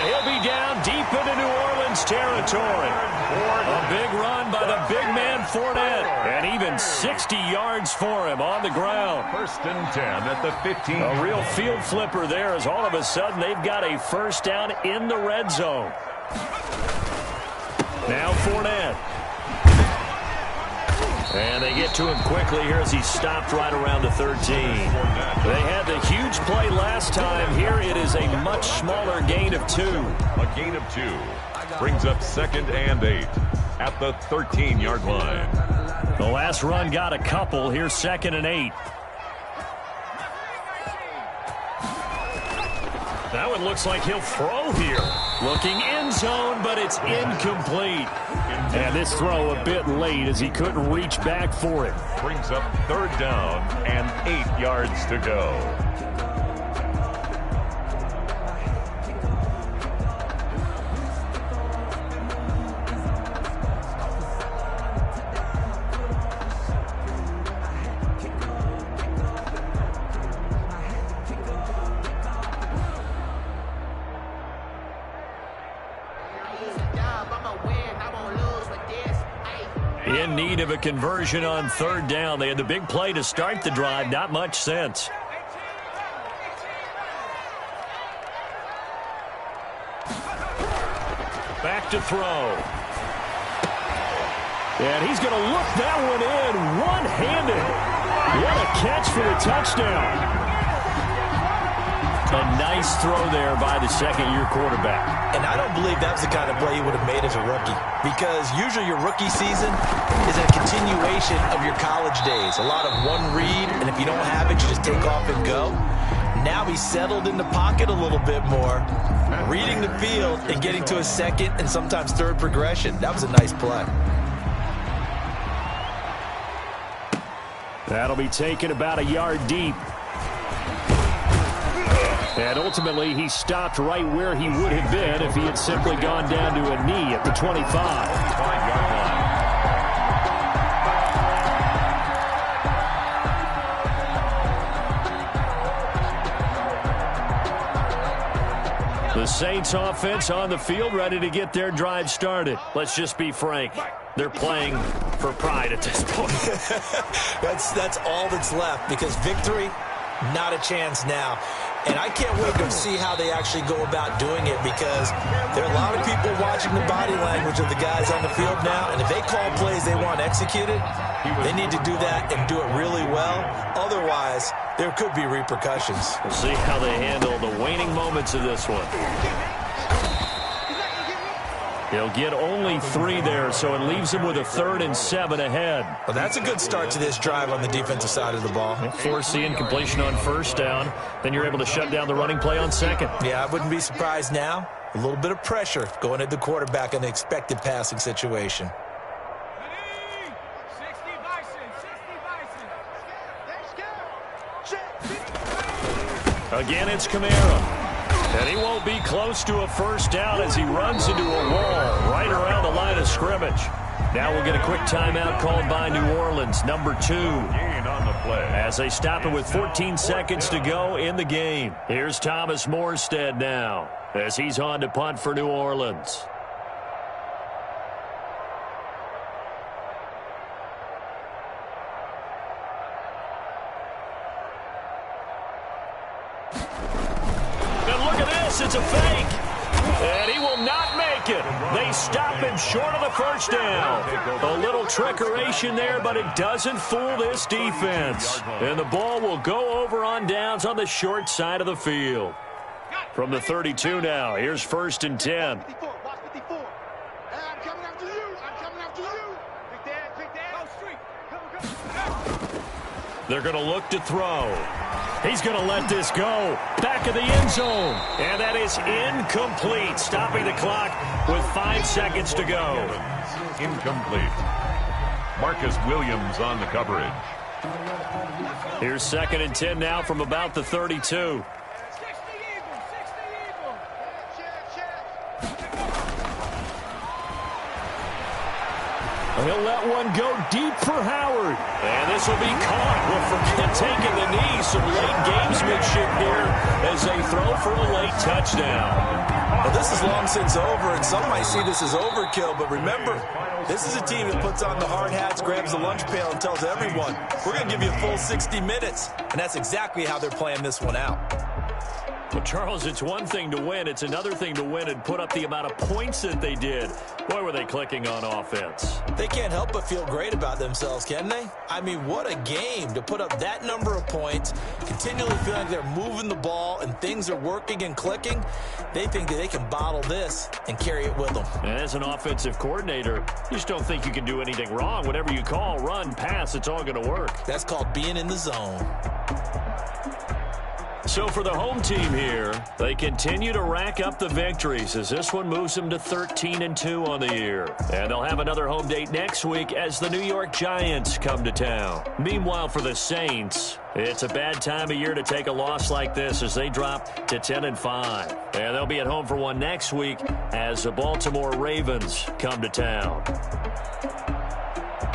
he'll be down deep into New Orleans territory. A big run by the big man Fournette. And even 60 yards for him on the ground. 1st and 10 at the 15. A real field flipper there as all of a sudden they've got a first down in the red zone. Now Fournette. And they get to him quickly here as he stopped right around the 13. They had the huge play last time. Here it is a much smaller gain of 2. A gain of 2 brings up 2nd and 8 at the 13-yard line. The last run got a couple. Here's 2nd and 8. That one looks like he'll throw here. Looking end zone, but it's incomplete. And this throw a bit late as he couldn't reach back for it. Brings up 3rd down and 8 yards to go. In need of a conversion on 3rd down. They had the big play to start the drive. Not much sense. Back to throw. And he's going to look that one in one-handed. What a catch for the touchdown. A nice throw there by the second-year quarterback. And I don't believe that was the kind of play he would have made as a rookie. Because usually your rookie season is a continuation of your college days. A lot of one read, and if you don't have it, you just take off and go. Now he's settled in the pocket a little bit more, reading the field and getting to a 2nd and sometimes 3rd progression. That was a nice play. That'll be taken about a yard deep. And ultimately, he stopped right where he would have been if he had simply gone down to a knee at the 25. 25-yard line. The Saints offense on the field ready to get their drive started. Let's just be frank. They're playing for pride at this point. That's all that's left because victory, not a chance now. And I can't wait to see how they actually go about doing it because there are a lot of people watching the body language of the guys on the field now. And if they call plays they want executed, they need to do that and do it really well. Otherwise, there could be repercussions. We'll see how they handle the waning moments of this one. He'll get only 3 there, so it leaves him with a 3rd and 7 ahead. Well, that's a good start to this drive on the defensive side of the ball. Force the incompletion on 1st down. Then you're able to shut down the running play on 2nd. Yeah, I wouldn't be surprised now. A little bit of pressure going at the quarterback in the expected passing situation. Again, it's Kamara. And he won't be close to a 1st down as he runs into a wall right around the line of scrimmage. Now we'll get a quick timeout called by New Orleans, number 2. Gain on the play. As they stop it with 14 seconds to go in the game. Here's Thomas Morstead now as he's on to punt for New Orleans. It's a fake, and he will not make it. They stop him short of the 1st down. A little trickeration there, but it doesn't fool this defense. And the ball will go over on downs on the short side of the field. From the 32 now, here's 1st and 10. Watch 54. I'm coming after you. I'm coming after you. Big Dad. Go street. They're going to look to throw. He's going to let this go. Back of the end zone. And that is incomplete. Stopping the clock with 5 seconds to go. Incomplete. Marcus Williams on the coverage. Here's 2nd and 10 now from about the 32. He'll let one go deep for Howard. And this will be caught. Well, forget taking the knee. Some late gamesmanship here as they throw for a late touchdown. Well, this is long since over, and some might see this as overkill. But remember, this is a team that puts on the hard hats, grabs the lunch pail, and tells everyone, we're going to give you a full 60 minutes. And that's exactly how they're playing this one out. Well, Charles, it's one thing to win. It's another thing to win and put up the amount of points that they did. Boy, were they clicking on offense. They can't help but feel great about themselves, can they? I mean, what a game to put up that number of points, continually feeling like they're moving the ball and things are working and clicking. They think that they can bottle this and carry it with them. And as an offensive coordinator, you just don't think you can do anything wrong. Whatever you call, run, pass, it's all going to work. That's called being in the zone. So for the home team here, they continue to rack up the victories as this one moves them to 13-2 on the year. And they'll have another home date next week as the New York Giants come to town. Meanwhile, for the Saints, it's a bad time of year to take a loss like this as they drop to 10-5. And they'll be at home for one next week as the Baltimore Ravens come to town.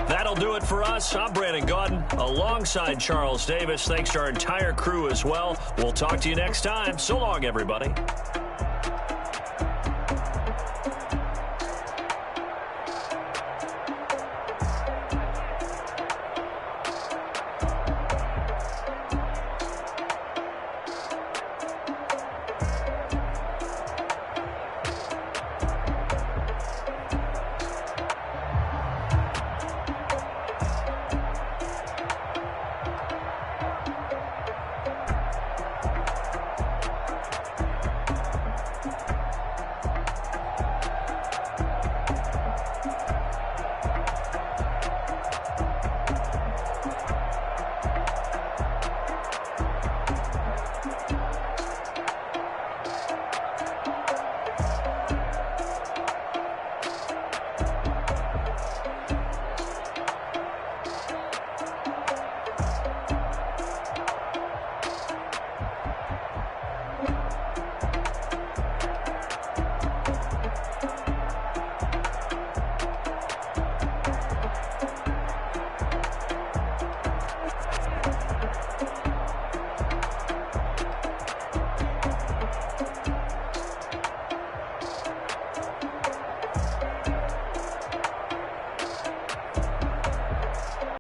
That'll do it for us. I'm Brandon Gaudin alongside Charles Davis. Thanks to our entire crew as well. We'll talk to you next time. So long, everybody.